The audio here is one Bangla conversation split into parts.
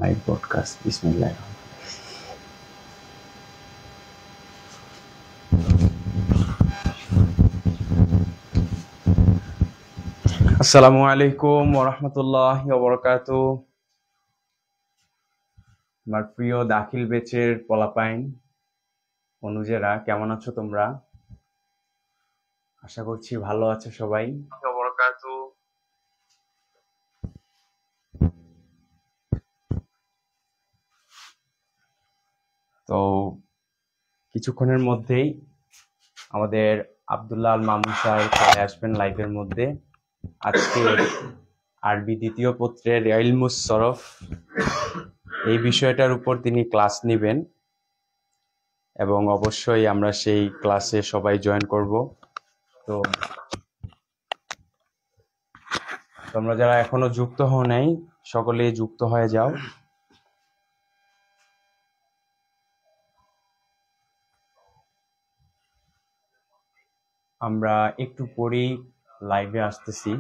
লাইভ পডকাস্ট বিসমিল্লাহ। আসসালামু আলাইকুম ওয়া রাহমাতুল্লাহি ওয়া বারাকাতুহু। আমার প্রিয় দাখিল বেচের পোলাপাইন অনুজেরা, কেমন আছো তোমরা? আশা করছি ভালো আছো সবাই। তো কিছুক্ষণের মধ্যেই আমাদের আব্দুল্লাহ আল মামুন স্যার চলে আসবেন লাইভের মধ্যে। আজকে আরবি দ্বিতীয় পত্রের ইলমুস সরফ এই বিষয়টার উপর তিনি ক্লাস নেবেন এবং অবশ্যই আমরা সেই ক্লাসে সবাই জয়েন করব। তো তোমরা যারা এখনো যুক্ত হও নাই সকলেই যুক্ত হয়ে যাও। আমরা একটু পরেই লাইভে আসতেছি।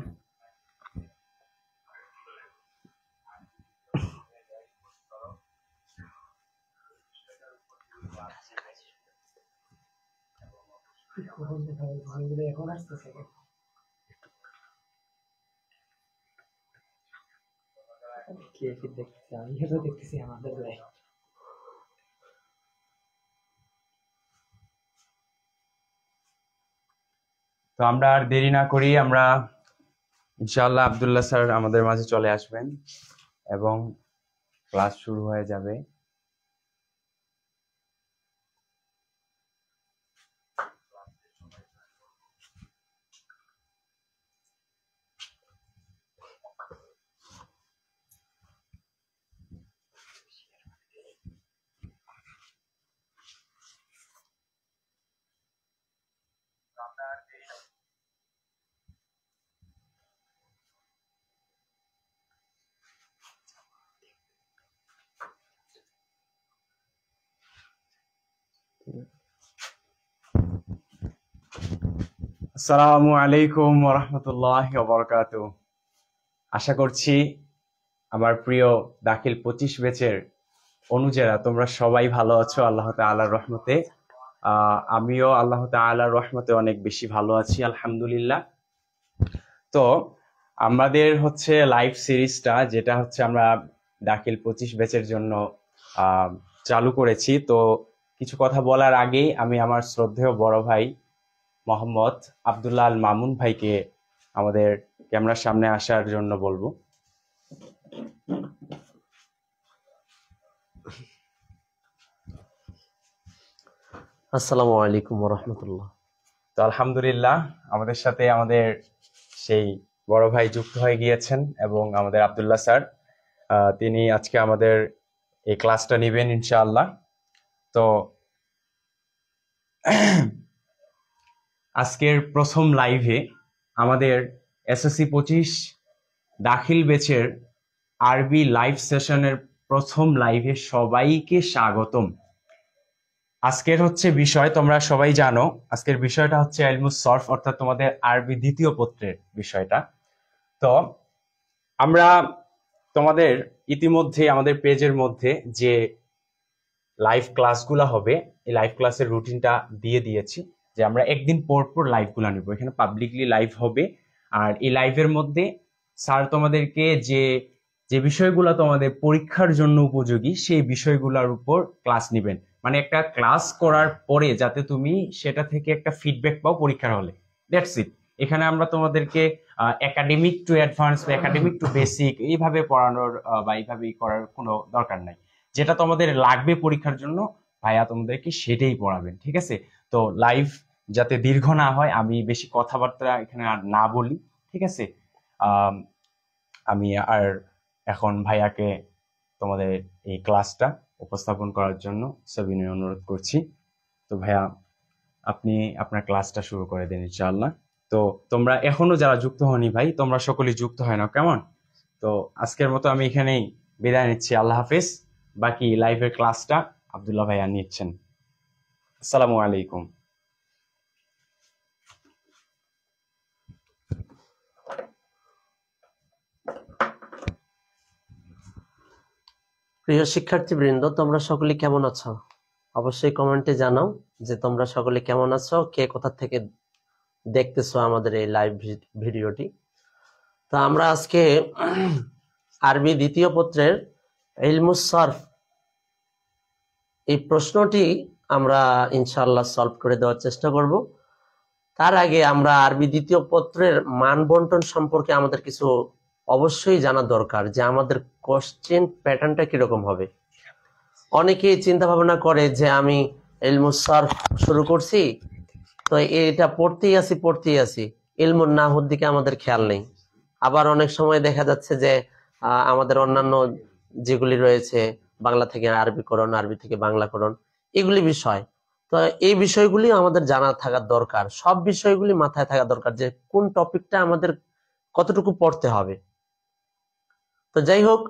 তো আমরা আর দেরি না করি, আমরা ইনশাআল্লাহ আব্দুল্লাহ স্যার আমাদের মাঝে চলে আসবেন এবং ক্লাস শুরু হয়ে যাবে। আসসালামু আলাইকুম ওয়া রাহমাতুল্লাহি ওয়া বারাকাতুহু। আশা করছি আমার প্রিয় দাখিল 25 ব্যাচের অনুজেরা তোমরা সবাই ভালো আছো আল্লাহ তাআলার রহমতে। আমিও আল্লাহ তাআলার রহমতে অনেক বেশি ভালো আছি আলহামদুলিল্লাহ। তো আমাদের হচ্ছে লাইভ সিরিজটা, যেটা হচ্ছে আমরা দাখিল 25 ব্যাচের জন্য চালু করেছি। তো কিছু কথা বলার আগেই আমি আমার শ্রদ্ধেয় বড় ভাই মোহাম্মদ আব্দুল্লাহ আল মামুন ভাইকে আমাদের ক্যামেরার সামনে আসার জন্য বলবো। আসসালামু আলাইকুম ওয়া রাহমাতুল্লাহ। তো আলহামদুলিল্লাহ আমাদের সাথে আমাদের সেই বড় ভাই যুক্ত হয়ে গিয়েছেন এবং আমাদের আব্দুল্লাহ স্যার তিনি আজকে আমাদের এই ক্লাসটা নেবেন ইনশাআল্লাহ। তো আজকের প্রথম লাইভে আমাদের এসএসসি 25 দাখিল বেচের আরবি লাইভ সেশনের প্রথম লাইভে সবাইকে স্বাগতম। আজকের হচ্ছে বিষয় তোমরা সবাই জানো, আজকের বিষয়টা হচ্ছে ইলমুস সরফ, অর্থাৎ তোমাদের আরবি দ্বিতীয় পত্রের বিষয়টা। তো আমরা তোমাদের ইতিমধ্যে আমাদের পেজের মধ্যে যে লাইভ ক্লাসগুলো হবে এই লাইভ ক্লাসের রুটিনটা দিয়ে দিয়েছি, যে আমরা একদিন পর পর লাইভগুলো নিব। এখানে পাবলিকলি লাইভ হবে আর এই লাইভের মধ্যে স্যার তোমাদেরকে যে যে বিষয়গুলো তোমাদের পরীক্ষার জন্য উপযোগী সেই বিষয়গুলোর উপর ক্লাস নেবেন। মানে একটা ক্লাস করার পরে যাতে তুমি সেটা থেকে একটা ফিডব্যাক পাও পরীক্ষার হলে, দ্যাটস ইট। এখানে আমরা তোমাদেরকে একাডেমিক টু অ্যাডভান্স বা একাডেমিক টু বেসিক এইভাবে পড়ানোর বা এইভাবে করার কোনো দরকার নাই। যেটা তোমাদের লাগবে পরীক্ষার জন্য ভাইয়া তোমাদেরকে সেটাই পড়াবেন, ঠিক আছে? তো লাইভ যাতে দীর্ঘ না হয়, আমি বেশি কথাবার্তা এখানে আর না বলি, ঠিক আছে? আমি আর এখন ভাইয়াকে তোমাদের এই ক্লাসটা উপস্থাপন করার জন্য সবিনয় অনুরোধ করছি। তো ভাইয়া আপনি আপনার ক্লাসটা শুরু করে দেন ইনশাআল্লাহ। তো তোমরা এখনো যারা যুক্ত হওনি ভাই, তোমরা সকলেই যুক্ত হয় না, কেমন? তো আজকের মতো আমি এখানেই বিদায় নিচ্ছি, আল্লাহ হাফেজ। বাকি লাইভের ক্লাসটা আব্দুল্লাহ ভাইয়া নিচ্ছেন। আসসালামু আলাইকুম। প্রিয় শিক্ষার্থীবৃন্দ, তোমরা সকলে কেমন আছো? অবশ্যই কমেন্টে জানাও যে তোমরা সকলে কেমন আছো, কে কোথা থেকে দেখতেছো আমাদের এই লাইভ ভিডিওটি। তো আমরা আজকে আরবি দ্বিতীয় পত্রের ইলমুস সরফ এই প্রশ্নটি আমরা ইনশাআল্লাহ সলভ করে দেওয়ার চেষ্টা করব। তার আগে আমরা আরবি দ্বিতীয় পত্রের মান বন্টন সম্পর্কে আমাদের কিছু অবশ্যই জানা দরকার, যে আমাদের কোশ্চেন প্যাটার্নটা কিরকম হবে। অনেকেই চিন্তা ভাবনা করে যে আমি ইলমুস সরফ শুরু করছি, তো এটা পড়তেই আছি, ইলমুন নাহুর দিকে আমাদের খেয়াল নেই। আবার অনেক সময় দেখা যাচ্ছে যে আমাদের অন্যান্য যেগুলি রয়েছে, বাংলা থেকে আরবিকরণ, আরবি থেকে বাংলাকরণ, এগুলি বিষয়, তো এই বিষয়গুলি আমাদের জানা থাকা দরকার। সব বিষয়গুলি মাথায় থাকা দরকার যে কোন টপিকটা আমাদের কতটুকু পড়তে হবে। তো যাই হোক,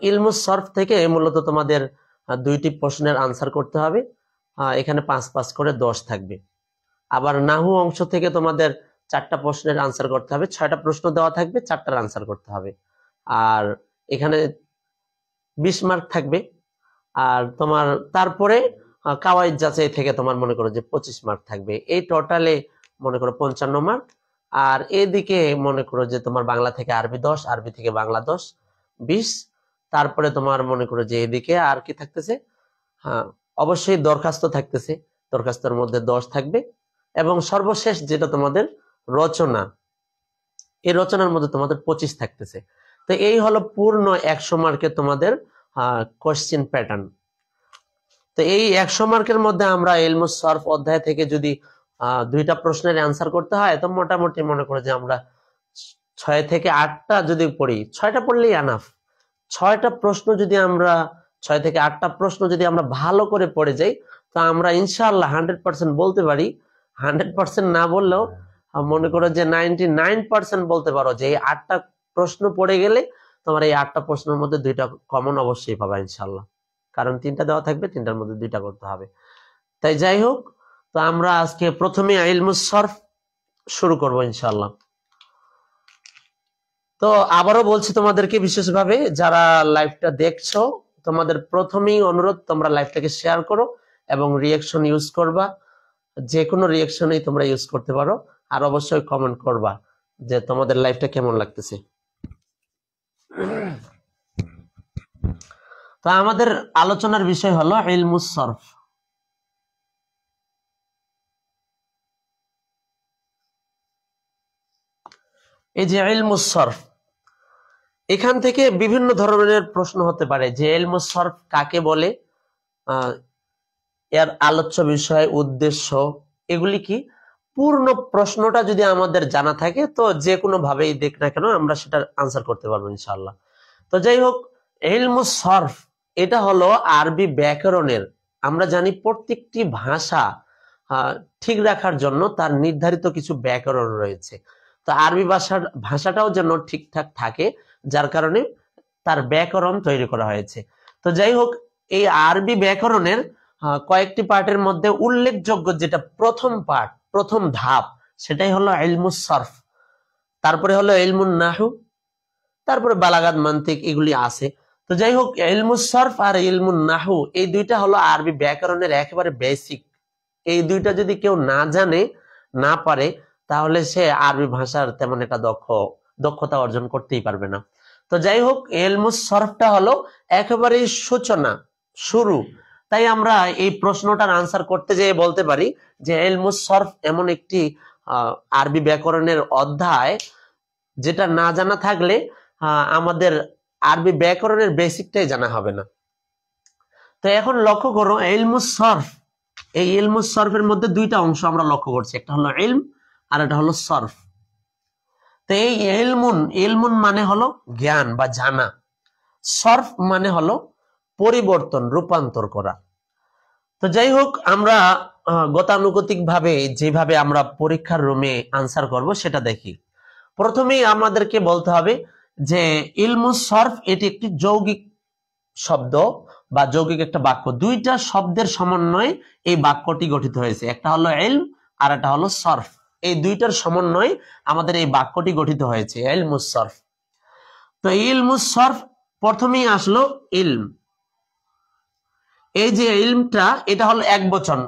ইলমুস সরফ থেকে মূলত তোমাদের দুইটি প্রশ্নের আনসার করতে হবে। এখানে 5 করে 10 থাকবে। আবার নাহু অংশ থেকে তোমাদের 4টা প্রশ্নের আনসার করতে হবে। 6টা প্রশ্ন দেওয়া থাকবে, 4টার আনসার করতে হবে। আর এখানে 20 মার্ক থাকবে। আর তোমার তারপরে কাওয়াইদ যাচাই থেকে তোমার মনে করো যে 25 মার্ক থাকবে। এই টোটালে মনে করো 55 মার্ক। আর এদিকে মনে করো যে তোমার বাংলা থেকে আরবি 10, আরবি থেকে বাংলা 10, 20। তারপরে তোমার মনে করো যে এদিকে আর কি থাকতেছে, অবশ্যই দরখাস্ত থাকতেছে, দরখাস্তের মধ্যে 10 থাকবে। এবং সর্বশেষ যেটা তোমাদের রচনা, এই রচনার মধ্যে তোমাদের 25 থাকতেছে। তো এই হলো পূর্ণ 100 মার্কের তোমাদের কোশ্চেন প্যাটার্ন। তো এই 100 মার্কের মধ্যে আমরা ইলমুস সরফ অধ্যায় থেকে যদি 2টা প্রশ্নের অ্যান্সার করতে হয়, তো মোটামুটি মনে করে যে আমরা 6 থেকে 8টা যদি পড়ি, 6টা পড়লেই এনাফ। 6টা প্রশ্ন যদি আমরা 6 থেকে 8টা প্রশ্ন যদি আমরা ভালো করে পড়ে যাই, তো আমরা ইনশাআল্লাহ 100% বলতে পারি। 100% না বললেও মনে করো যে 99% বলতে পারো যে এই 8টা প্রশ্ন পড়ে গেলে তোমার এই 8টা প্রশ্নের মধ্যে 2টা কমন অবশ্যই পাবা ইনশাআল্লাহ। কারণ 3টা দেওয়া থাকবে, 3টার মধ্যে 2টা করতে হবে। তাই যাই হোক, তো আমরা আজকে প্রথমে ইলমুস সরফ শুরু করব ইনশাআল্লাহ। তো আবারও বলছি তোমাদেরকে বিশেষভাবে, যারা লাইভটা দেখছো, তোমাদের প্রথমেই অনুরোধ তোমরা লাইভটাকে শেয়ার করো এবং রিঅ্যাকশন ইউজ করবা। যে কোনো রিঅ্যাকশনই তোমরা ইউজ করতে পারো। আর অবশ্যই কমেন্ট করবা যে তোমাদের লাইভটা কেমন লাগতেছে। তো আমাদের আলোচনার বিষয় হলো ইলমুস সরফ। এই যে ইলমুস সরফ, এখান থেকে বিভিন্ন ধরনের প্রশ্ন হতে পারে যে ইলমুস সরফ কাকে বলে, এর আলোচ্য বিষয়, উদ্দেশ্য, এগুলি কি। পূর্ণ প্রশ্নটা যদি আমাদের জানা থাকে, তো যে কোনো ভাবেই দেখ না কেন আমরা সেটার আনসার করতে পারবো ইনশাআল্লাহ। তো যাই হোক, ইলমুস সরফ এটা হলো আরবি ব্যাকরণের, আমরা জানি প্রত্যেকটি ভাষা ঠিক রাখার জন্য তার নির্ধারিত কিছু ব্যাকরণ রয়েছে। তো আরবি ভাষাটাও যেন ঠিকঠাক থাকে, যার কারণে তার ব্যাকরণ তৈরি করা হয়েছে। তো যাই হোক, এই আরবি ব্যাকরণের কয়েকটি পার্টের মধ্যে উল্লেখযোগ্য যেটা প্রথম ধাপ, সেটাই হলো ইলমুস সরফ। তারপরে হলো ইলমুন নাহু, তারপরে বালাগাত, মান্তিক, এগুলি আছে। তো যাই হোক, ইলমুস সরফ আর ইলমুন নাহু এই দুইটা হলো আরবি ব্যাকরণের একেবারে বেসিক। এই দুইটা যদি কেউ না জানে, না পারে, তাহলে সে আরবি ভাষার তেমন একটা দক্ষতা অর্জন করতেই পারবে না। তো যাই হোক, ইলমুস সরফটা হলো একেবারে সূচনা, শুরু। তাই আমরা এই প্রশ্নটার আনসার করতে যেয়ে বলতে পারি যে ইলমুস সরফ এমন একটি আরবি ব্যাকরণের অধ্যায়, যেটা না জানা থাকলে আমাদের আরবি ব্যাকরণের বেসিকটাই জানা হবে না। তো এখন লক্ষ্য করো, ইলমুস সরফ, এই ইলমুস সরফের মধ্যে 2টা অংশ আমরা লক্ষ্য করছি, একটা হলো ইলম আর একটা হলো সরফ। তো এই ইলমুন মানে হলো জ্ঞান বা জানা, সরফ মানে হলো পরিবর্তন, রূপান্তর করা। তো যাই হোক, আমরা গতানুগতিক ভাবে যেভাবে আমরা পরীক্ষার রুমে আনসার করব সেটা দেখি। প্রথমেই আমাদেরকে বলতে হবে যে ইলমুস সরফ এটি একটি যৌগিক শব্দ বা যৌগিক একটা বাক্য। 2টা শব্দের সমন্বয়ে এই বাক্যটি গঠিত হয়েছে, একটা হলো ইলম আর একটা হলো সরফ। এই 2টার সমন্বয়ে আমাদের এই বাক্যটি গঠিত হয়েছে, ইলমুস সরফ। তো ইলমুস সরফ প্রথমেই আসলো ইলম, এই যে ইলমটা এটা হলো এক বচন।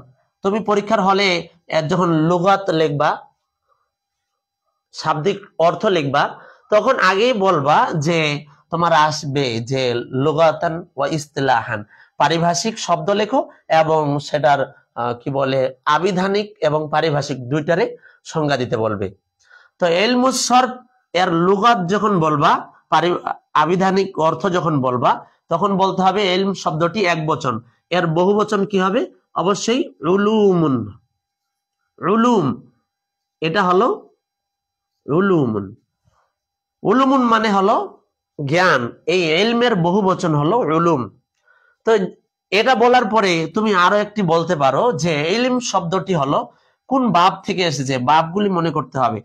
তুমি পরীক্ষার হলে যখন লুগাত লিখবা, শাব্দিক অর্থ লিখবা, তখন আগেই বলবা যে তোমার আসবে যে লুগাতান ওয়া ইসতিলাহান, পারিভাষিক শব্দ লেখো এবং সেটার কি বলে আবিধানিক এবং পারিভাষিক দুইটারে সংজ্ঞা দিতে বলবে। তো ইলমুস সরফ এর লুগাত যখন বলবা, আবিধানিক অর্থ যখন বলবা, তখন বলতে হবে ইলম শব্দটি এক বচন, এর বহু বচন কি হবে? অবশ্যই উলুমুন। উলুম এটা হলো উলুমুন। উলুমুন মানে হলো জ্ঞান, এই ইলমের বহু বচন হলো উলুম। তো এটা বলার পরে তুমি আরো একটি বলতে পারো যে ইলম শব্দটি হলো কোন বাব থেকে এসেছে, বাবগুলি মনে করতে হবে।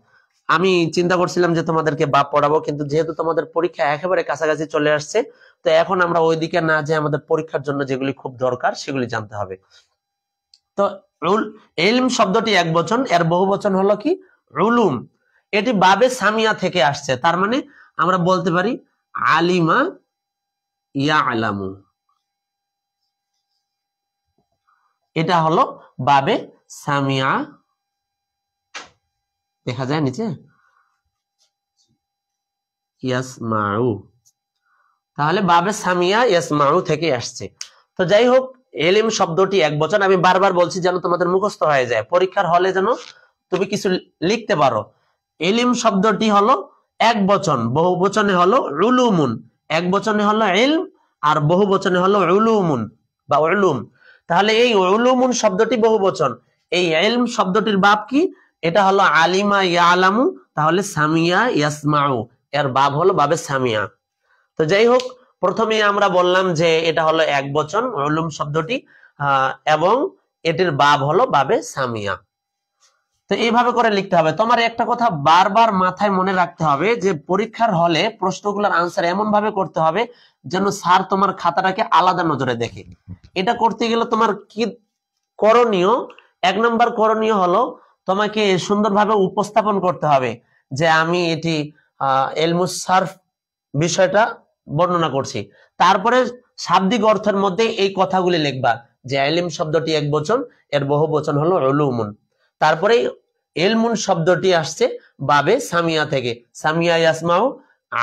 আমি চিন্তা করছিলাম যে তোমাদেরকে বাব পড়াবো, কিন্তু যেহেতু তোমাদের পরীক্ষা একেবারে কাছাকাছি চলে আসছে, তো এখন আমরা ওইদিকে না যে আমাদের পরীক্ষার জন্য যেগুলি খুব দরকার সেগুলি জানতে হবে। তো ইলম শব্দটি এক বচন, এর বহু বচন হলো কি? উলুম। এটি বাবে সামিয়া থেকে আসছে, তার মানে আমরা বলতে পারি আলিমা ইয়ালামু, এটা হলো বাবে সামিয়া। দেখা যায় নিচে ইয়াসমাউ, তাহলে বাবে সামিয়া ইয়াসমাউ থেকে আসছে। তো যাই হোক, ইলম শব্দটি এক বচন, আমি বারবার বলছি যেন তোমাদের মুখস্থ হয়ে যায়, পরীক্ষার হলে যেন তুমি কিছু লিখতে পারো। ইলম শব্দটি হলো এক বচন, বহু বচনে হলো উলুমুন। এক বচনে হলো ইলম আর বহু বচনে হলো উলুমুন বা উলুম। তাহলে এই উলুমুন শব্দটি বহু বচন, এই ইলম শব্দটির বাব কি? এটা হলো আলিমা ইয়ালামু, তাহলে সামিয়া ইয়াসমাউ, এর বাব হলো বাবে সামিয়া। তো যাই হোক, প্রথমে আমরা বললাম যে এটা হলো এক বচন উলুম শব্দটি, এবং এটির বাব হলো বাবে সামিয়া। তো এইভাবে করে লিখতে হবে। তোমার একটা কথা বারবার মাথায় মনে রাখতে হবে যে পরীক্ষার হলে প্রশ্নগুলোর আনসার এমন ভাবে করতে হবে যেন স্যার তোমার খাতাটাকে আলাদা নজরে দেখে। এটা করতে গেলে তোমার কি করণীয়? এক নম্বর করণীয় হলো তোমাকে সুন্দরভাবে উপস্থাপন করতে হবে যে আমি এটি ইলমুস সারফ বিষয়টা বর্ণনা করছি। তারপরে শাব্দিক অর্থের মধ্যে এই কথাগুলি লিখবা যে ইলম শব্দটি এক বচন, এর বহু বচন হলো উলুমুন। তারপরে ইলমুন শব্দটি আসছে বাবে সামিয়া থেকে, সামিয়া ইয়াসমাউ,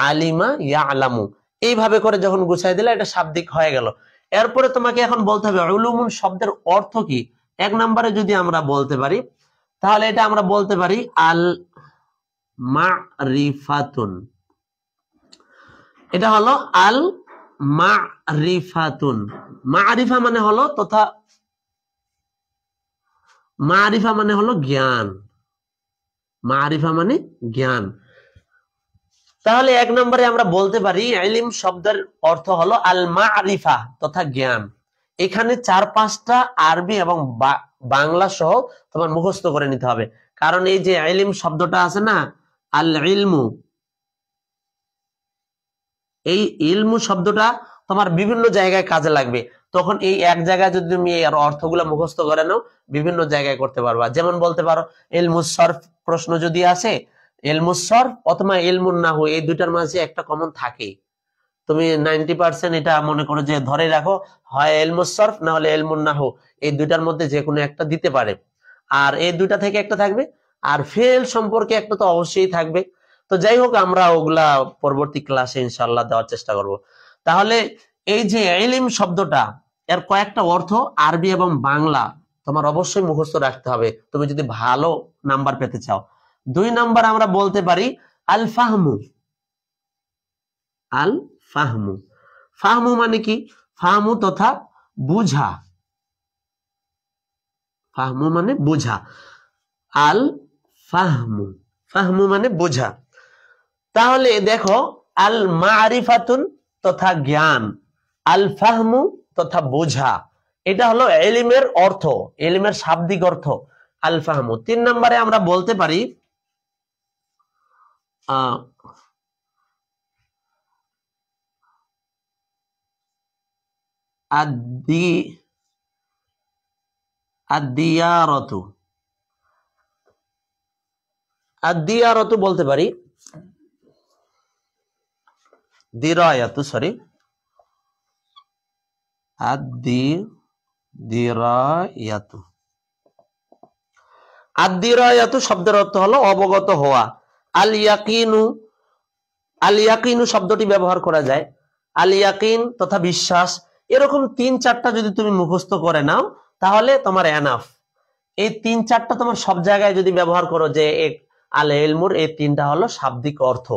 আলিমা ইয়ালামু। এইভাবে করে যখন গুছাই দিলে এটা শাব্দিক হয়ে গেল। এরপরে তোমাকে এখন বলতে হবে উলুমুন শব্দের অর্থ কি। এক নম্বরে যদি আমরা বলতে পারি, তাহলে এটা আমরা বলতে পারি আল মারিফাতুন। এটা হলো আল মারিফাতুন। মারিফা মানে হলো তথা, মারিফা মানে হলো জ্ঞান, মারিফা মানে জ্ঞান। তাহলে এক নম্বরে আমরা বলতে পারি ইলম শব্দের অর্থ হলো আল মারিফা তথা জ্ঞান। এখানে 4-5টা আরবি এবং বাংলা সহ তোমার মুখস্থ করে নিতে হবে, কারণ এই যে ইলম শব্দটা আছে না, আল ইলমু, এই ইলমু শব্দটা তোমার বিভিন্ন জায়গায় কাজে লাগবে। তখন এই এক জায়গায় যদি তুমি এর অর্থগুলো মুখস্থ করে নাও, বিভিন্ন জায়গায় করতে পারবা। যেমন বলতে পারো ইলমুস সরফ প্রশ্ন যদি আসে, ইলমুস সরফ অথবা ইলমুন নাহু, এই দুইটার মাঝে একটা কমন থাকে। তুমি 90% এটা মনে করো যে ধরে রাখো, হয় ইলমুস সরফ না হলে ইলমুন নাহু, এই দুইটার মধ্যে যে কোনো একটা দিতে পারে। আর এই দুইটা থেকে একটা থাকবে, আর ফেল সম্পর্কে একটা তো অবশ্যই থাকবে। তো যাই হোক, আমরা ওগুলা পরবর্তী ক্লাসে ইনশাআল্লাহ দেওয়ার চেষ্টা করব। তাহলে এই যে ইলম শব্দটা, এর কয়েকটা অর্থ আরবি এবং বাংলা তোমার অবশ্যই মুখস্থ রাখতে হবে তুমি যদি ভালো নাম্বার পেতে চাও। 2 নাম্বার আমরা বলতে পারি আল ফাহমু। আল ফাহমু, ফাহমু মানে কি? ফাহমু তথা বুঝা, ফাহমু মানে বুঝা। আল ফাহমু, ফাহমু মানে বুঝা। তাহলে দেখো, আল মারিফাতুন তথা জ্ঞান, আল ফাহমু তথা বোঝা, এটা হলো ইলমের অর্থ, ইলমের শাব্দিক অর্থ আল ফাহমু। 3 নম্বরে আমরা বলতে পারি আদিয়ারতু, আদিয়ারতু বলতে পারি, দিরায়াতু, সরি, আদি দিরায়াতু। আদ-দিরায়াতু শব্দের অর্থ হলো অবগত হওয়া। আল ইয়াকিনু, আল ইয়াকিনু শব্দটি ব্যবহার করা যায় আল ইয়াকিন তথা বিশ্বাস। এরকম 3-4টা যদি তুমি মুখস্থ করে নাও তাহলে তোমার এনাফ। এই 3-4টা তোমার সব জায়গায় যদি ব্যবহার করো যে আল ইলমুর এই 3টা হলো শাব্দিক অর্থ,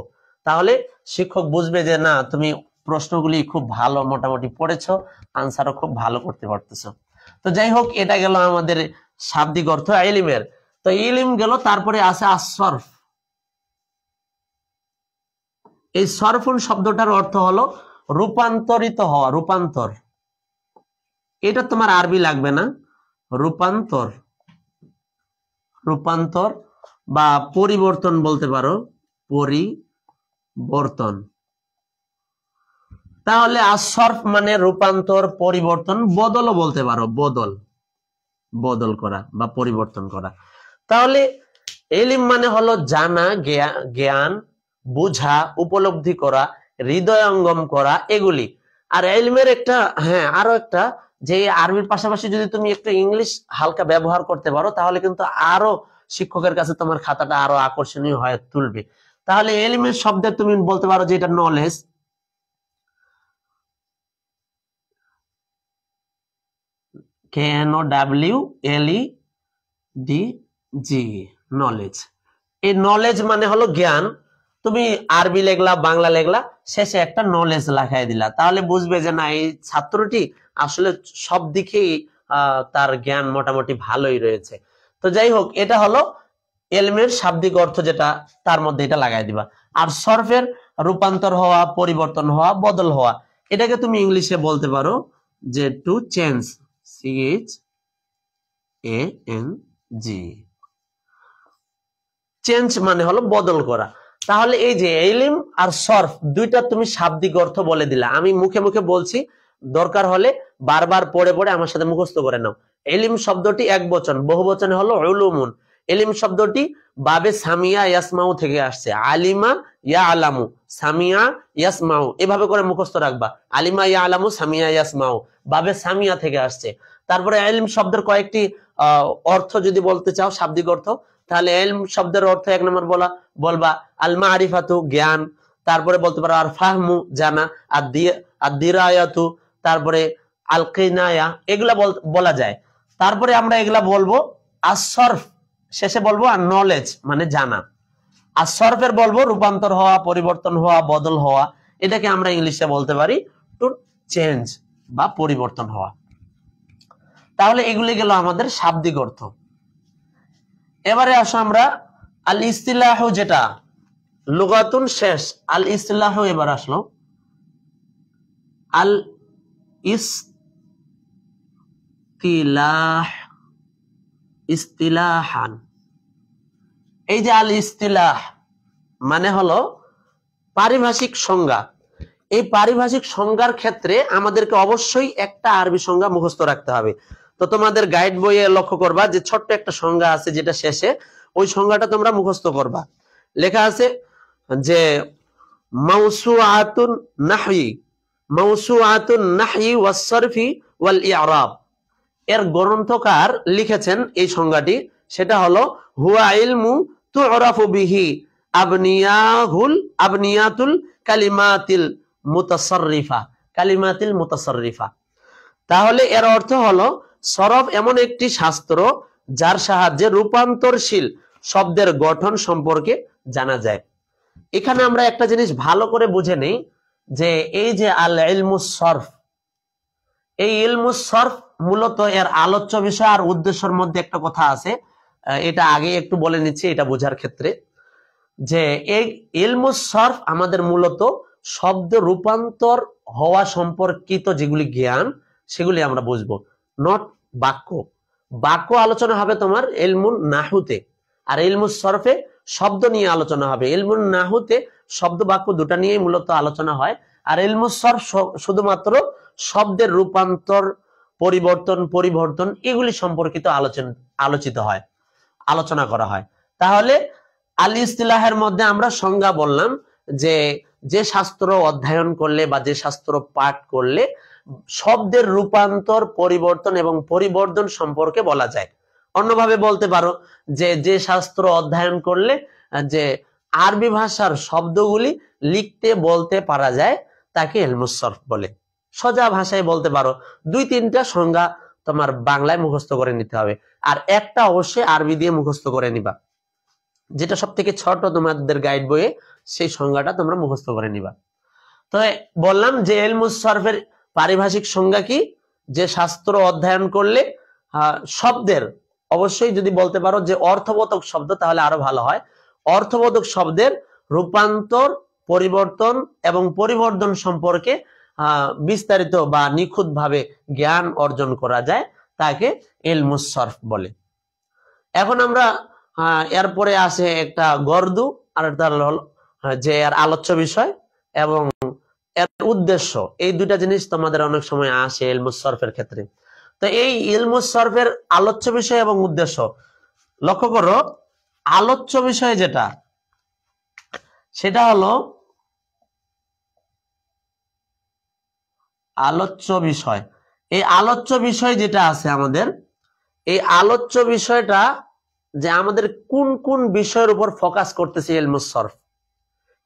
তাহলে শিক্ষক বুঝবে যে না তুমি প্রশ্নগুলি খুব ভালো মোটামুটি পড়েছো, আনসারও খুব ভালো করতে পারতেছো। তো যাই হোক, এটা গেল আমাদের শাব্দিক অর্থ ইলমের। তো ইলম গেল, তারপরে আছে আসরফ। এই সরফুন শব্দটার অর্থ হলো রূপান্তরিত হওয়া, রূপান্তর। এটা তোমার আরবি লাগবে না, রূপান্তর, রূপান্তর বা পরিবর্তন বলতে পারো, পরিবর্তন। তাহলে আসরফ মানে রূপান্তর, পরিবর্তন, বদলও বলতে পারো, বদল, বদল করা বা পরিবর্তন করা। তাহলে ইলম মানে হলো জানা, জ্ঞান, বুঝা, উপলব্ধি করা, হৃদয়ঙ্গম করা, এগুলি। আর ইলমের একটা আরো একটা, যে আরবির পাশাপাশি যদি তুমি একটু ইংলিশ হালকা ব্যবহার করতে পারো তাহলে কিন্তু আরো শিক্ষকের কাছে তোমার খাতাটা আরো আকর্ষণীয় হয়ে তুলবে। তাহলে ইলমের শব্দে তুমি বলতে পারো যে এটা নলেজ, KNOWLEDG, নলেজ। এই নলেজ মানে হলো জ্ঞান। তুমি আরবি লেখলা, বাংলা লেখলা, শেষে একটা নলেজ লেখাই দিলা, তাহলে বুঝবে যে না এই ছাত্রটি আসলে সব দিকেই তার জ্ঞান মোটামুটি ভালোই রয়েছে। তো যাই হোক, এটা হলো ইলমের শাব্দিক অর্থ, যেটা তার মধ্যে এটা লাগাই দিবা। আর সরফের রূপান্তর হওয়া, পরিবর্তন হওয়া, বদল হওয়া, এটাকে তুমি ইংলিশে বলতে পারো যে টু চেঞ্জ, CHANG, চেঞ্জ মানে হলো বদল করা। তাহলে এই যে ইলম আর সরফ দুইটা তুমি শাব্দিক অর্থ বলে দিলা, আমি মুখে মুখে বলছি, দরকার হলে বারবার পড়ে পড়ে আমার সাথে মুখস্থ করে নাও। ইলম শব্দটি এক বচন, বহু বচনে হলো উলুমুন। ইলম শব্দটি বাবে সামিয়া ইয়াসমাউ থেকে আসছে, আলিমা ইয়া আলামু, সামিয়া ইয়াসমাউ, এভাবে করে মুখস্থ রাখবা। আলিমা ইয়া আলামু, সামিয়া ইয়াসমাউ, বাবে সামিয়া থেকে আসছে। তারপরে ইলম শব্দের কয়েকটি অর্থ যদি বলতে চাও, শাব্দিক অর্থ, তাহলে ইলম শব্দের অর্থ এক নম্বর বলবা আল মারিফাতু, জ্ঞান। তারপরে বলতে পারো আর ফাহমু, জানা, আর দিরায়াতু, তারপরে আল কিনায়া, এগুলা বলা যায়। তারপরে আমরা এগুলা বলবো আসরফ, শেষে বলবো আর নলেজ মানে জানা। আসরফের বলবো রূপান্তর হওয়া, পরিবর্তন হওয়া, বদল হওয়া, এটাকে আমরা ইংলিশে বলতে পারি টু চেঞ্জ বা পরিবর্তন হওয়া। তাহলে এগুলি গেল আমাদের শাব্দিক অর্থ। এবারে আসো আমরা আল ইস্তিলাহ, যেটা লুগাতুন শেষ, আল ইস্তিলাহ এবার আসলো। আল ইস্তিলাহ, ইস্তিলাহান। এই যে আল ইস্তিলাহ মানে হলো পারিভাষিক সংজ্ঞা। এই পারিভাষিক সংজ্ঞার ক্ষেত্রে আমাদেরকে অবশ্যই একটা আরবি সংজ্ঞা মুখস্থ রাখতে হবে। তো তোমাদের গাইড বইয়ে লক্ষ্য করবা যে ছোট্ট একটা সংজ্ঞা আছে, যেটা শেষে, ওই সংজ্ঞাটা তোমরা মুখস্থ করবা। লেখা আছে যে মাউসুআতুন নাহয়ি, মাউসুআতুন নাহয়ি ওয়াস সরফি ওয়াল ইআরাব। এর গ্রন্থকার লিখেছেন এই সংজ্ঞাটি, সেটা হলো হুয়া ইলমু তুরাফু বিহি আবনিয়াতুল কালিমাতিল মুতাসাররিফা, কালিমাতিল মুতাসাররিফা। তাহলে এর অর্থ হলো সরফ এমন একটি শাস্ত্র যার সাহায্যে রূপান্তরশীল শব্দের গঠন সম্পর্কে জানা যায়। এখানে আমরা একটা জিনিস ভালো করে বুঝে নেই যে এই যে আল ইলমুস সরফ, এই ইলমুস সরফ মূলত এর আলোচ্য বিষয় আর উদ্দেশ্যের মধ্যে একটা কথা আছে, এটা আগে একটু বলে নিচ্ছি এটা বোঝার ক্ষেত্রে, যে এই ইলমুস সরফ আমাদের মূলত শব্দ রূপান্তর হওয়া সম্পর্কিত যেগুলি জ্ঞান, সেগুলি আমরা বুঝবো, নট বাক্য। বাক্য আলোচনা হবে তোমার ইলমুন নাহুতে, আর ইলমুস সরফে শব্দ নিয়ে আলোচনা হবে। ইলমুন নাহুতে শব্দ বাক্য দুটা নিয়ে মূলত আলোচনা হয়, আর ইলমুস সরফ শুধুমাত্র শব্দের রূপান্তর, পরিবর্তন এগুলি সম্পর্কিত আলোচিত হয়, আলোচনা করা হয়। তাহলে আল ইস্তিলাহের মধ্যে আমরা সংজ্ঞা বললাম যে যে শাস্ত্র অধ্যয়ন করলে বা যে শাস্ত্র পাঠ করলে শব্দের রূপান্তর, পরিবর্তন এবং পরিবর্ধন সম্পর্কে বলা যায়। অন্যভাবে বলতে পারো যে শাস্ত্র অধ্যয়ন করলে যে আরবি ভাষার শব্দগুলি লিখতে বলতে পারা যায় তাকে ইলমুস সরফ বলে। সোজা ভাষায় বলতে পারো, 2-3টা সংজ্ঞা তোমার বাংলায় মুখস্থ করে নিতে হবে, আর একটা অবশ্যই আরবি দিয়ে মুখস্থ করে নিবা। যেটা সব থেকে ছোট তোমাদের গাইড বইয়ে, সেই সংজ্ঞাটা তোমরা মুখস্থ করে নিবা। তো বললাম যে ইলমুস সরফের পারিভাষিক সংজ্ঞা কি, যে শাস্ত্র অধ্যয়ন করলে শব্দের, অবশ্যই যদি বলতে পারো যে অর্থবোধক শব্দ তাহলে আরো ভালো হয়, অর্থবোধক শব্দের রূপান্তর, পরিবর্তন এবং পরিবর্ধন সম্পর্কে বিস্তারিত বা নিখুঁত ভাবে জ্ঞান অর্জন করা যায়, তাকে ইলমুস সরফ বলে। এখন আমরা এরপরে আসে একটা গর্দু, আর একটা হলো যে এর আলোচ্য বিষয় এবং এর উদ্দেশ্য। এই দুইটা জিনিস তোমাদের অনেক সময় আসে ইলমুস সরফের ক্ষেত্রে। তো এই ইলমুস সরফের আলোচ্য বিষয় এবং উদ্দেশ্য লক্ষ্য করো। আলোচ্য বিষয় যেটা, সেটা হলো আলোচ্য বিষয়। এই আলোচ্য বিষয় যেটা আছে আমাদের, এই আলোচ্য বিষয়টা যে আমাদের কোন কোন বিষয়ের উপর ফোকাস করতেছে ইলমুস সরফ।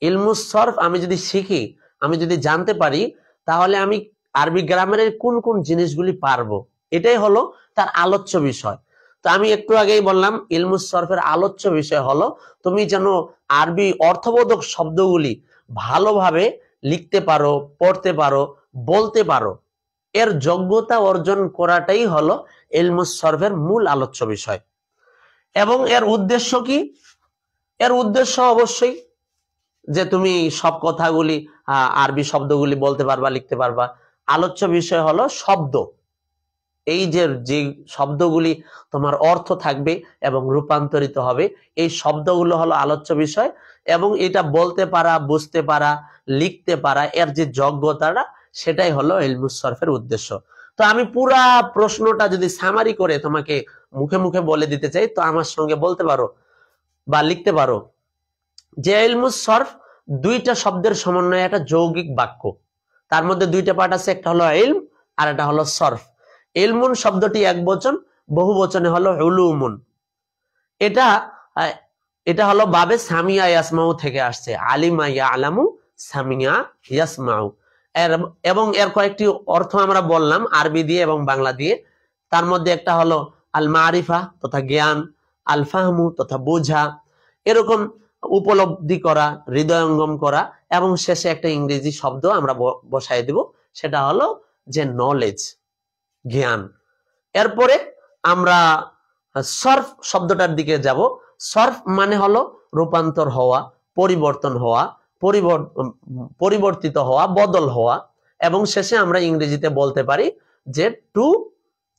ইলমুস সরফ আমি যদি শিখি, আমি যদি জানতে পারি, তাহলে আমি আরবি গ্রামারের কোন কোন জিনিসগুলি পারবো, এটাই হলো তার আলোচ্য বিষয়। তো আমি একটু আগেই বললাম ইলমুস সরফের আলোচ্য বিষয় হলো তুমি যেন আরবি অর্থবোধক শব্দগুলি ভালোভাবে লিখতে পারো, পড়তে পারো, বলতে পারো, এর যোগ্যতা অর্জন করাটাই হলো ইলমুস সরফের মূল আলোচ্য বিষয়। এবং এর উদ্দেশ্য কি? এর উদ্দেশ্য অবশ্যই যে তুমি সব কথাগুলি, আরবি শব্দগুলি বলতে পারবা, লিখতে পারবা। আলোচ্য বিষয় হলো শব্দ, এই যে শব্দগুলি তোমার অর্থ থাকবে এবং রূপান্তরিত হবে, এই শব্দগুলো হলো আলোচ্য বিষয়। এবং এটা বলতে পারা, বুঝতে পারা, লিখতে পারা, এর যে যোগ্যতাটা, সেটাই হলো ইলমুস সরফের উদ্দেশ্য। তো আমি পুরা প্রশ্নটা যদি সামারি করে তোমাকে মুখে মুখে বলে দিতে চাই, তো আমার সঙ্গে বলতে পারো বা লিখতে পারো যে ইলমুস সরফ দুইটা শব্দের সমন্বয়ে একটা যৌগিক বাক্য। তার মধ্যে দুইটা পার্ট আছে, একটা হলো ইলম আর একটা হলো সরফ। ইলমুন শব্দটি এক বচন, বহু বচনে হলো উলুমুন। এটা হলো বাবে সামিয়া ইয়াসমাউ থেকে আসছে, আলিমা ইয়ালামু, সামিয়া ইয়াসমাউ। এবং এর কয়েকটি অর্থ আমরা বললাম আরবি দিয়ে এবং বাংলা দিয়ে। তার মধ্যে একটা হলো আল মারিফা তথা জ্ঞান, আল ফাহমু তথা বোঝা, এরকম উপলব্ধি করা, হৃদয়ঙ্গম করা, এবং শেষে একটা ইংরেজি শব্দ আমরা বসাই দিব, সেটা হলো যে নলেজ, জ্ঞান। এরপরে আমরা সরফ শব্দটার দিকে যাব। সরফ মানে হলো রূপান্তর হওয়া, পরিবর্তন হওয়া, পরিবর্তিত হওয়া, বদল হওয়া, এবং শেষে আমরা ইংরেজিতে বলতে পারি যে টু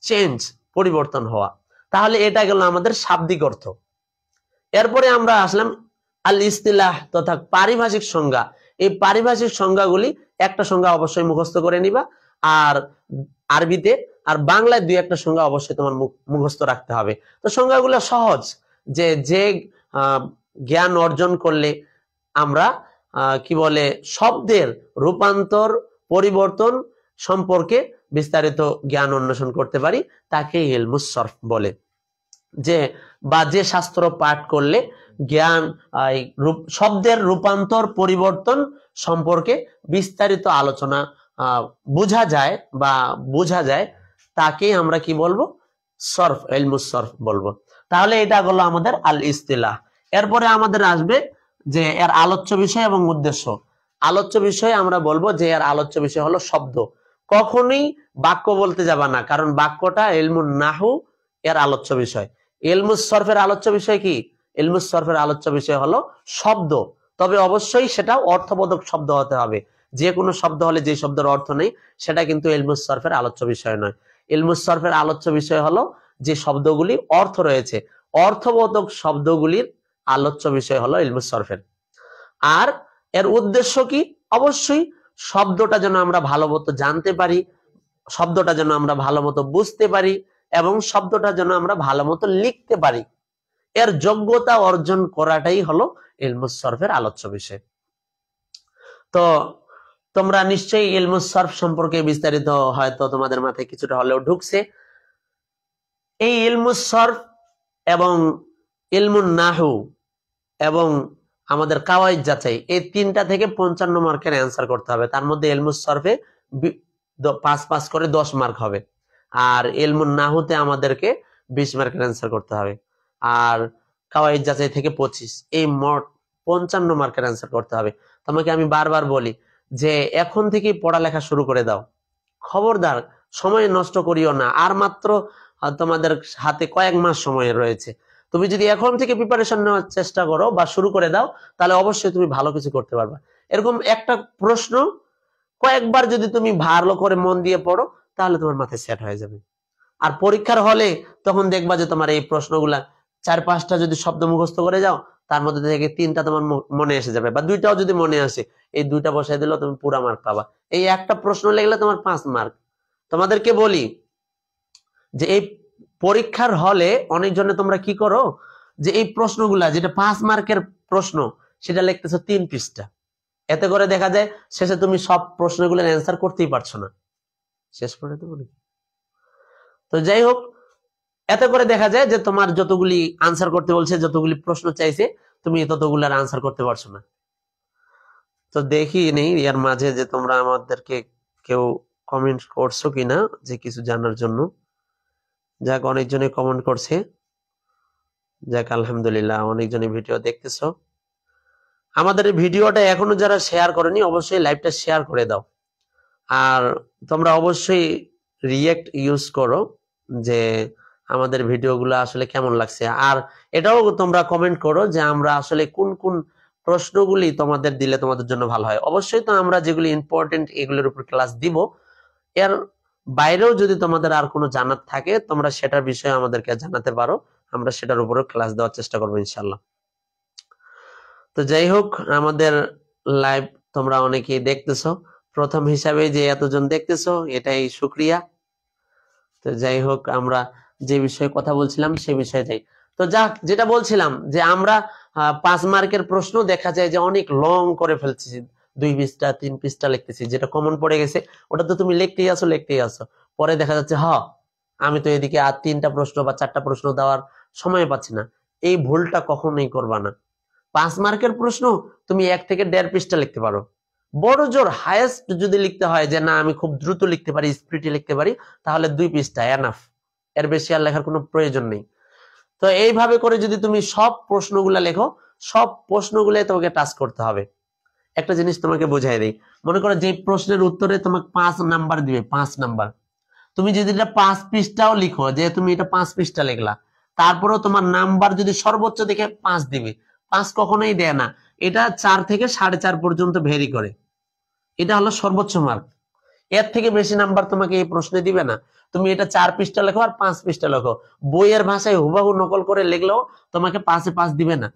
চেঞ্জ, পরিবর্তন হওয়া। তাহলে এটা গেল আমাদের শাব্দিক অর্থ। এরপরে আমরা আসলাম আল ইস্তিলাহ তথা পারিভাষিক সংজ্ঞা। এই পারিভাষিক সংজ্ঞাগুলি একটা সংজ্ঞা অবশ্যই মুখস্থ করে নিবা, আর আরবিতে আর বাংলায় দুই একটা সংজ্ঞা অবশ্যই তোমার মুখস্থ রাখতে হবে। তো সংজ্ঞাগুলো সহজ, যে জ্ঞান অর্জন করলে আমরা কি বলে শব্দের রূপান্তর, পরিবর্তন সম্পর্কে বিস্তারিত জ্ঞান অন্বেষণ করতে পারি, তাকে ইলমুস সরফ বলে। যে শাস্ত্র পাঠ করলে জ্ঞান, শব্দের রূপান্তর, পরিবর্তন সম্পর্কে বিস্তারিত আলোচনা বোঝা যায়, তাকে আমরা কি বলবো? সরফ, ইলমুস সরফ বলবো। তাহলে এটা হলো আমাদের আল ইস্তিলাহ। এরপরে আমাদের আসবে যে এর আলোচ্য বিষয় এবং উদ্দেশ্য। আলোচ্য বিষয় আমরা বলবো যে এর আলোচ্য বিষয় হলো শব্দ। কখনোই বাক্য বলতে যাবা না, কারণ বাক্যটা ইলমুন নাহু এর আলোচ্য বিষয়। ইলমুস সরফের আলোচ্য বিষয় কি? ইলমুস সরফের আলোচ্য বিষয় হলো শব্দ, তবে অবশ্যই সেটা অর্থবোধক শব্দ হতে হবে। যে কোনো শব্দ হলে যে শব্দের অর্থ নেই, সেটা কিন্তু ইলমুস সরফের আলোচ্য বিষয় নয়। ইলমুস সরফের আলোচ্য বিষয় হলো যে শব্দগুলি অর্থ রয়েছে, অর্থবোধক শব্দগুলির আলোচ্য বিষয় হলো ইলমুস সরফের। আর এর উদ্দেশ্য কি? অবশ্যই শব্দটা যেন আমরা ভালো মতো জানতে পারি, শব্দটা যেন আমরা ভালো মতো বুঝতে পারি, এবং শব্দটা যেন আমরা ভালো মতো লিখতে পারি, এর যোগ্যতা অর্জন করাটাই হলো ইলমুস সরফের আলোচ্য বিষয়। তো তোমরা নিশ্চয়ই ইলমুস সরফ সম্পর্কে বিস্তারিত হয়তো তোমাদের মাথায় কিছুটা হলেও ঢুকছে। এই ইলমুস সরফ এবং ইলমুন নাহু এবং আমাদের কাওয়াইদ যাচাই, এই 3টা থেকে 55 মার্কের অ্যান্সার করতে হবে। তার মধ্যে ইলমুস সরফে 5 করে 10 মার্ক হবে, আর ইলমুন নাহুতে আমাদেরকে 20 মার্কের অ্যান্সার করতে হবে, আর কাওয়াইদ যাচাই থেকে 25, এই মোট 55 মার্কের অ্যান্সার করতে হবে। তোমাকে আমি বারবার বলি যে এখন থেকেই পড়ালেখা শুরু করে দাও, খবরদার সময় নষ্ট করিও না। আর মাত্র তোমাদের হাতে কয়েক মাস সময় রয়েছে। তুমি যদি এখন থেকে প্রিপারেশন নেওয়ার চেষ্টা করো বা শুরু করে দাও, তাহলে অবশ্যই তুমি ভালো কিছু করতে পারবা। এরকম একটা প্রশ্ন কয়েকবার যদি তুমি ভালো করে মন দিয়ে পড়ো, তাহলে তোমার মাথায় সেট হয়ে যাবে। আর পরীক্ষার হলে তখন দেখবা যে তোমার এই প্রশ্নগুলা 4-5টা যদি শব্দ মুখস্থ করে যাও, তার মধ্যে থেকে 3টা তোমার মনে এসে যাবে, বা 2টাও যদি মনে আসে, এই 2টা বসাই দিলেও তুমি পুরা মার্ক পাবা। এই একটা প্রশ্ন লিখলে তোমার 5 মার্ক। তোমাদেরকে বলি যে এই পরীক্ষার হলে অনেকজনে তোমরা কি করো, যে এই প্রশ্নগুলা যেটা 5 মার্কের প্রশ্ন, সেটা লিখতেছো 3 পৃষ্ঠা। এতে করে দেখা যায় শেষে তুমি সব প্রশ্নগুলোর অ্যান্সার করতেই পারছো না, শেষ করে দেবো। তো যাই হোক, এতে করে দেখা যায় যে তোমার যতগুলি আনসার করতে বলছে, যতগুলি প্রশ্ন চাইছে, তুমি ততগুলার আনসার করতে পারছো না। তো দেখি নেই এর মাঝে যে তোমরা আমাদেরকে কেউ কমেন্ট করছো কিনা, যে কিছু জানার জন্য। যাক, অনেকজনে কমেন্ট করছে, যাক আলহামদুলিল্লাহ, অনেকজনে ভিডিও দেখতেছো। আমাদের এই ভিডিওটা এখনো যারা শেয়ার করেনি, অবশ্যই লাইভটা শেয়ার করে দাও। আর তোমরা অবশ্যই রিয়েক্ট ইউজ করো যে আমাদের ভিডিওগুলো আসলে কেমন লাগছে। আর এটাও তোমরা কমেন্ট করো যে আমরা আসলে কোন কোন প্রশ্নগুলি তোমাদের দিলে তোমাদের জন্য ভালো হয়। অবশ্যই তো আমরা যেগুলি ইম্পর্টেন্ট এগুলোর উপর ক্লাস দিব, এর বাইরেও যদি তোমাদের আর কোনো জানার থাকে তোমরা সেটার বিষয়ে আমাদেরকে জানাতে পারো, আমরা সেটার উপরে ক্লাস দেওয়ার চেষ্টা করবো ইনশাল্লাহ। তো যাই হোক, আমাদের লাইভ তোমরা অনেকেই দেখতেছো, প্রথম হিসাবে যে এতজন দেখতেছো এটাই শুকরিয়া। তো যাই হোক, আমরা যে বিষয়ে কথা বলছিলাম সে বিষয়ে যাই। তো যাক, যেটা বলছিলাম যে আমরা 5 মার্কের প্রশ্ন দেখা যায় যে অনেক লং করে ফেলছি, 2 পৃষ্ঠা 3 পৃষ্ঠা লিখতেছি, যেটা কমন পড়ে গেছে ওটা তো তুমি লিখতেই আসো। পরে দেখা যাচ্ছে আমি তো এদিকে আর 3টা প্রশ্ন বা 4টা প্রশ্ন দেওয়ার সময় পাচ্ছি না। এই ভুলটা কখনোই করবা না। 5 মার্কের প্রশ্ন তুমি 1 থেকে 1.5 পৃষ্ঠা লিখতে পারো। বড় জোর হাইয়েস্ট যদি লিখতে হয় যে না আমি খুব দ্রুত লিখতে পারি, স্পিডে লিখতে পারি, তাহলে 2 পৃষ্ঠা এনাফ, এর বেশি আর লেখার কোনো প্রয়োজন নেই। তো এইভাবে করে যদি তুমি সব প্রশ্নগুলা লেখো, সব প্রশ্নগুলো তোমাকে টাচ করতে হবে। একটা জিনিস তোমাকে বোঝাই দেই, মনে করো যে প্রশ্নের উত্তরে তোমাকে 5 নাম্বার দিবে, 5 নাম্বার, তুমি যদি এটা 5 পৃষ্ঠাও লিখো, যে তুমি এটা 5 পৃষ্ঠা লিখলা, তারপরেও তোমার নাম্বার যদি সর্বোচ্চ দেখে 5 দিবে। 5 কখনোই দেয় না, এটা 4 থেকে 4.5 পর্যন্ত ভেরি করে, এটা হলো সর্বোচ্চ মার্ক। এর থেকে বেশি নাম্বার তোমাকে এই প্রশ্নে দিবে না। তুমি এটা 4 পৃষ্ঠা লেখো আর 5 পৃষ্ঠা লেখো, বইয়ের ভাষায় হুবহু নকল করে লিখলেও তোমাকে 5-এ 5 দিবে না।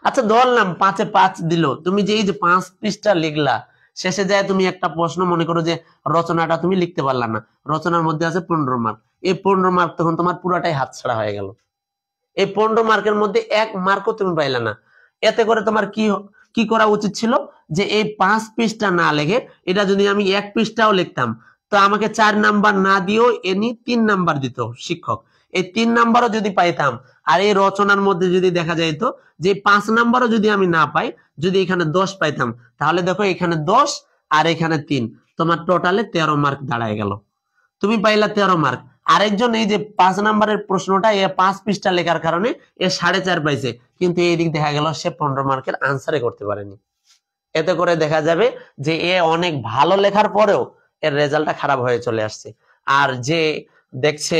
আচ্ছা ধরলাম 5-এ 5 দিল, তুমি যে এই যে 5 পৃষ্ঠা লিখলা, শেষে যায় তুমি একটা প্রশ্ন, মনে করো যে রচনাটা তুমি লিখতে পারলা না, রচনার মধ্যে আছে 15 মার্ক, এই 15 মার্ক তখন তোমার পুরাটাই হাতছাড়া হয়ে গেল। এই 15 মার্কের মধ্যে 1 মার্কও তুমি পাইলা না। এতে করে তোমার কি করা উচিত ছিল, যে এই 5 পৃষ্ঠা না লিখে এটা যদি আমি 1 পৃষ্ঠাও লিখতাম, তো আমাকে 4 নাম্বার না দিয়েও এনি 3 নাম্বার দিত শিক্ষক। এই 3 নাম্বারও যদি পাইতাম, আর এই রচনার মধ্যে যদি দেখা যাইত যে 5 নাম্বারও যদি আমি না পাই, যদি এখানে 10 পাইতাম, তাহলে দেখো এখানে 10 আর এখানে 3, তোমার টোটালে 13 মার্ক দাঁড়ায় গেল। তুমি পাইলা 13 মার্ক। আরেকজন এই যে 5 নাম্বারের প্রশ্নটা 5 পৃষ্ঠা লেখার কারণে 4.5 পাইছে, কিন্তু এই দিক দেখা গেল সে 15 মার্কের আনসারে করতে পারেনি। এতে করে দেখা যাবে যে অনেক ভালো লেখার পরেও এর রেজাল্টটা খারাপ হয়ে চলে আসছে। আর যে দেখছে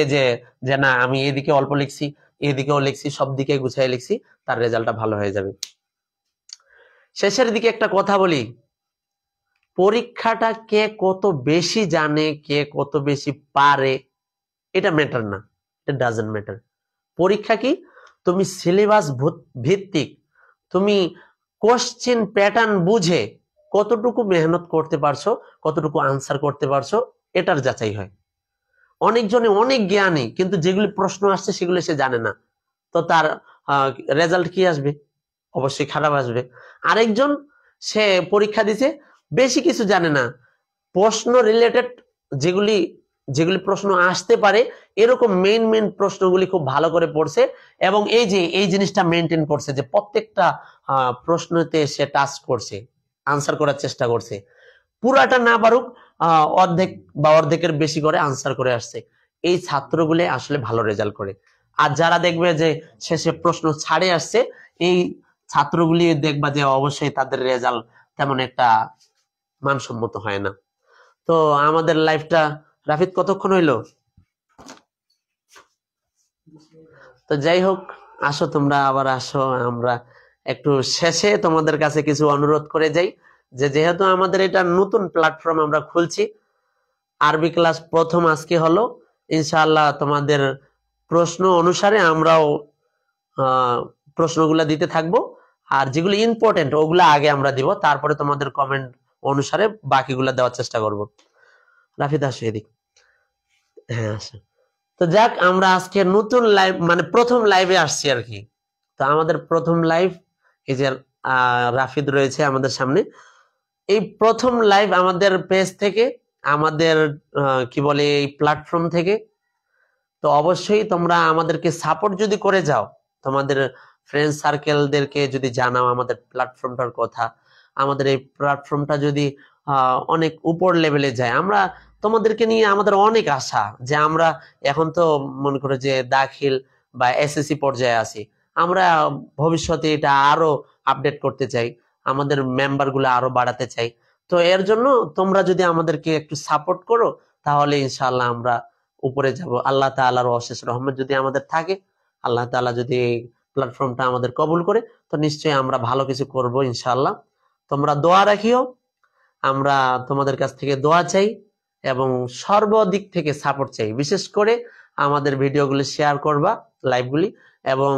যে না আমি এদিকে অল্প লিখছি, এদিকেও লিখছি, সব দিকে গুছিয়ে লিখছি, তার রেজাল্টটা ভালো হয়ে যাবে। শেষের দিকে একটা কথা বলি, পরীক্ষাটা কে কত বেশি জানে, কে কত বেশি পারে, এটা ম্যাটার না, এটা ডাজন্ট ম্যাটার। পরীক্ষা কি, তুমি সিলেবাস ভিত্তিক, তুমি কোশ্চেন প্যাটার্ন বুঝে কতটুকু মেহনত করতে পারছো, কতটুকু আনসার করতে পারছো, এটার যাচাই হয়। অনেকজনে অনেক জ্ঞানী, কিন্তু যেগুলি প্রশ্ন আসছে সেগুলো সে জানে না, তো তার রেজাল্ট কি আসবে? অবশ্যই খারাপ আসবে। আরেকজন সে পরীক্ষা দিছে, বেশি কিছু জানে না, প্রশ্ন রিলেটেড যেগুলি যেগুলি প্রশ্ন আসতে পারে এরকম মেইন প্রশ্নগুলি খুব ভালো করে পড়ছে, এবং এই যে এই জিনিসটা মেনটেন করছে যে প্রত্যেকটা প্রশ্নতে সে টাচ করছে, আনসার করার চেষ্টা করছে, পুরাটা না পারুক অর্ধেক বা অর্ধেকের বেশি করে আনসার করে আসছে। এই ছাত্রগুলি আসলে ভালো রেজাল্ট করে। আর যারা দেখবে যে শেষে প্রশ্ন ছাড়ে আসছে, এই ছাত্রগুলি দেখবা যে অবশ্যই তাদের রেজাল্ট তেমন একটা মানসম্মত হয় না। তো আমাদের লাইফটা রাফিদ কতক্ষণ হইলো? তো যাই হোক, আসো তোমরা আবার আসো, আমরা একটু শেষে তোমাদের কাছে কিছু অনুরোধ করে যাই যে যেহেতু আমাদের এটা নতুন প্ল্যাটফর্ম আমরা খুলছি, আরবি ক্লাস প্রথম আজকে হলো, ইনশাআল্লাহ তোমাদের প্রশ্ন অনুসারে আমরাও প্রশ্নগুলা দিতে থাকবো, আর যেগুলো ইম্পর্টেন্ট ওগুলা আগে আমরা দিব, তারপরে তোমাদের কমেন্ট অনুসারে বাকিগুলা দেওয়ার চেষ্টা করব। রাফিদ আসো এদিক। হ্যাঁ আসো। তো যাক, আমরা আজকে নতুন লাইভ মানে প্রথম লাইভে আসছি আর কি। তো আমাদের প্রথম লাইভ, এই যে রাফিদ রয়েছে আমাদের সামনে, এই প্রথম লাইভ আমাদের পেজ থেকে, আমাদের কি বলে এই প্ল্যাটফর্ম থেকে। তো অবশ্যই তোমরা আমাদেরকে সাপোর্ট যদি করে যাও, তোমাদের ফ্রেন্ড সার্কেলদেরকে যদি জানাও আমাদের প্ল্যাটফর্মটার কথা, আমাদের এই প্ল্যাটফর্মটা যদি অনেক উপর লেভেলে যায়, আমরা তোমাদেরকে নিয়ে আমাদের অনেক আশা যে আমরা এখন তো মনে করো যে দাখিল বা এসএসসি পর্যায়ে আছি, আমরা ভবিষ্যতে এটা আরো আপডেট করতে চাই, আমাদের মেম্বার গুলো আরো বাড়াতে চাই। তো এর জন্য তোমরা যদি আমাদেরকে একটু সাপোর্ট করো, তাহলে ইনশাআল্লাহ আমরা উপরে যাব। আল্লাহ তাআলার অশেষ রহমত যদি আমাদের থাকে, আল্লাহ তাআলা যদি এই প্ল্যাটফর্মটা আমাদের কবুল করে, তো নিশ্চয়ই আমরা ভালো কিছু করব ইনশাআল্লাহ। তোমরা দোয়া রাখিও, আমরা তোমাদের কাছ থেকে দোয়া চাই এবং সর্বদিক থেকে সাপোর্ট চাই। বিশেষ করে আমাদের ভিডিওগুলি শেয়ার করবা, লাইভগুলি, এবং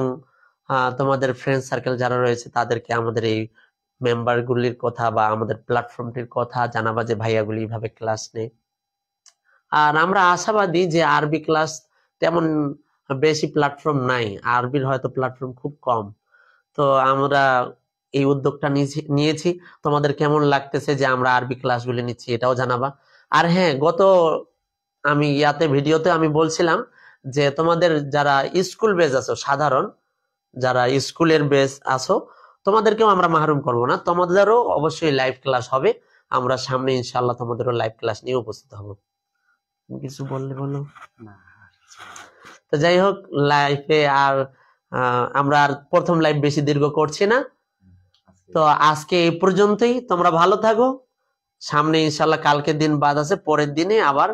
তোমাদের ফ্রেন্ড সার্কেল যারা রয়েছে তাদেরকে আমাদের এই মেম্বারগুলির কথা বা আমাদের প্ল্যাটফর্মটির কথা জানাবা যে ভাইয়াগুলি এইভাবে ক্লাস নেয়। আর আমরা আশাবাদী যে আরবি ক্লাস তেমন বেশি প্ল্যাটফর্ম নাই, আরবির হয়তো প্ল্যাটফর্ম খুব কম। তো আমরা এই উদ্যোগটা নিয়েছি। তোমাদের কেমন লাগতেছে যে আমরা আরবি ক্লাসগুলি নিচ্ছি এটাও জানাবা। আর হ্যাঁ, আমি ভিডিওতে আমি বলছিলাম যে তোমাদের যারা স্কুল বেজ আছো, সাধারণ যারা স্কুলের বেজ আছো, তোমাদেরকেও আমরা মাহরুম করব না, তোমাদেরও অবশ্যই লাইভ ক্লাস হবে। আমরা সামনে ইনশাআল্লাহ তোমাদেরও লাইভ ক্লাস নিয়ে উপস্থিত হব। কিছু বললে বলো। তো যাই হোক, লাইফে আর আমরা আর প্রথম লাইভ বেশি দীর্ঘ করছি না। তো আজকে এই পর্যন্তই। তোমরা ভালো থাকো। সামনে ইনশাআল্লাহ কালকে দিন বাদ আছে, পরের দিনে আবার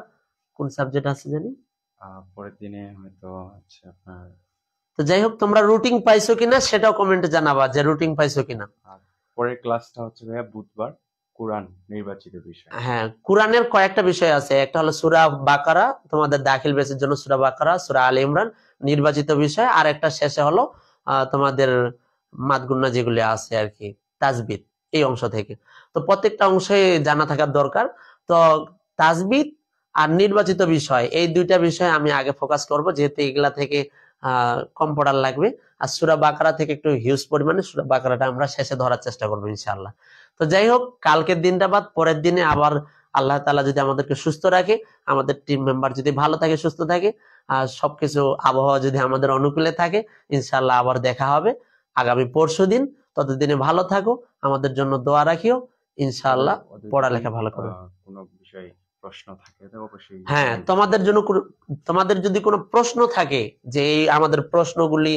কোন সাবজেক্ট আছে জানি, পরের দিনে হয়তো আছে আপনার। তো যাই হোক, তোমরা রুটিন পাইছো কিনা সেটাও কমেন্টে জানাবা যে রুটিন পাইছো কিনা। পরের ক্লাসটা হচ্ছে ভাইয়া বুধবার, কোরআন নির্বাচিত বিষয়। হ্যাঁ, কোরআনের কয়েকটা বিষয় আছে। একটা হলো সূরা বাকারা, তোমাদের দাখিল বেসের জন্য সূরা বাকারা, সূরা আলে ইমরান নির্বাচিত বিষয়, আর একটা শেষে হলো তোমাদের মাদগুন্না যেগুলি আছে আর কি, তাজবিদ, এই অংশ থেকে। তো প্রত্যেকটা অংশে জানা থাকার দরকার। তো তাজবিদ আর নির্বাচিত বিষয়, এই দুইটা বিষয় আমি আগে ফোকাস করব, যেহেতু এগুলা থেকে কম পড়ার লাগবে। আর সূরা বাকারা থেকে একটু হিউজ পরিমাণে সূরা বাকারাটা আমরা শেষে ধরার চেষ্টা করবো ইনশাআল্লাহ। তো যাই হোক, কালকের দিনটা বাদ পরের দিনে আবার আল্লাহ তাআলা যদি আমাদেরকে সুস্থ রাখে, আমাদের টিম মেম্বার যদি ভালো থাকে, সুস্থ থাকে, আর সবকিছু আবহাওয়া যদি আমাদের অনুকূলে থাকে, ইনশাআল্লাহ আবার দেখা হবে আগামী পরশুদিন। ততদিনে ভালো থাকো, আমাদের জন্য দোয়া রাখিও, ইনশাআল্লাহ পড়ালেখা ভালো করো। কোনো বিষয়ে প্রশ্ন থাকে তো অবশ্যই। হ্যাঁ, তোমাদের যদি কোনো প্রশ্ন থাকে যে এই আমাদের প্রশ্নগুলি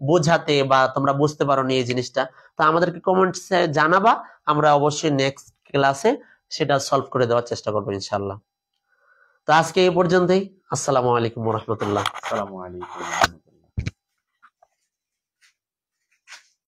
বোঝাতে বা তোমরা বুঝতে পারো নি এই জিনিসটা, তো আমাদেরকে কমেন্টসে জানাবা, আমরা অবশ্যই নেক্সট ক্লাসে সেটা সলভ করে দেওয়ার চেষ্টা করবো ইনশাআল্লাহ। তো আজকে এই পর্যন্তই। আসসালামু আলাইকুম ওয়া রাহমাতুল্লাহ। আসসালামু আলাইকুম।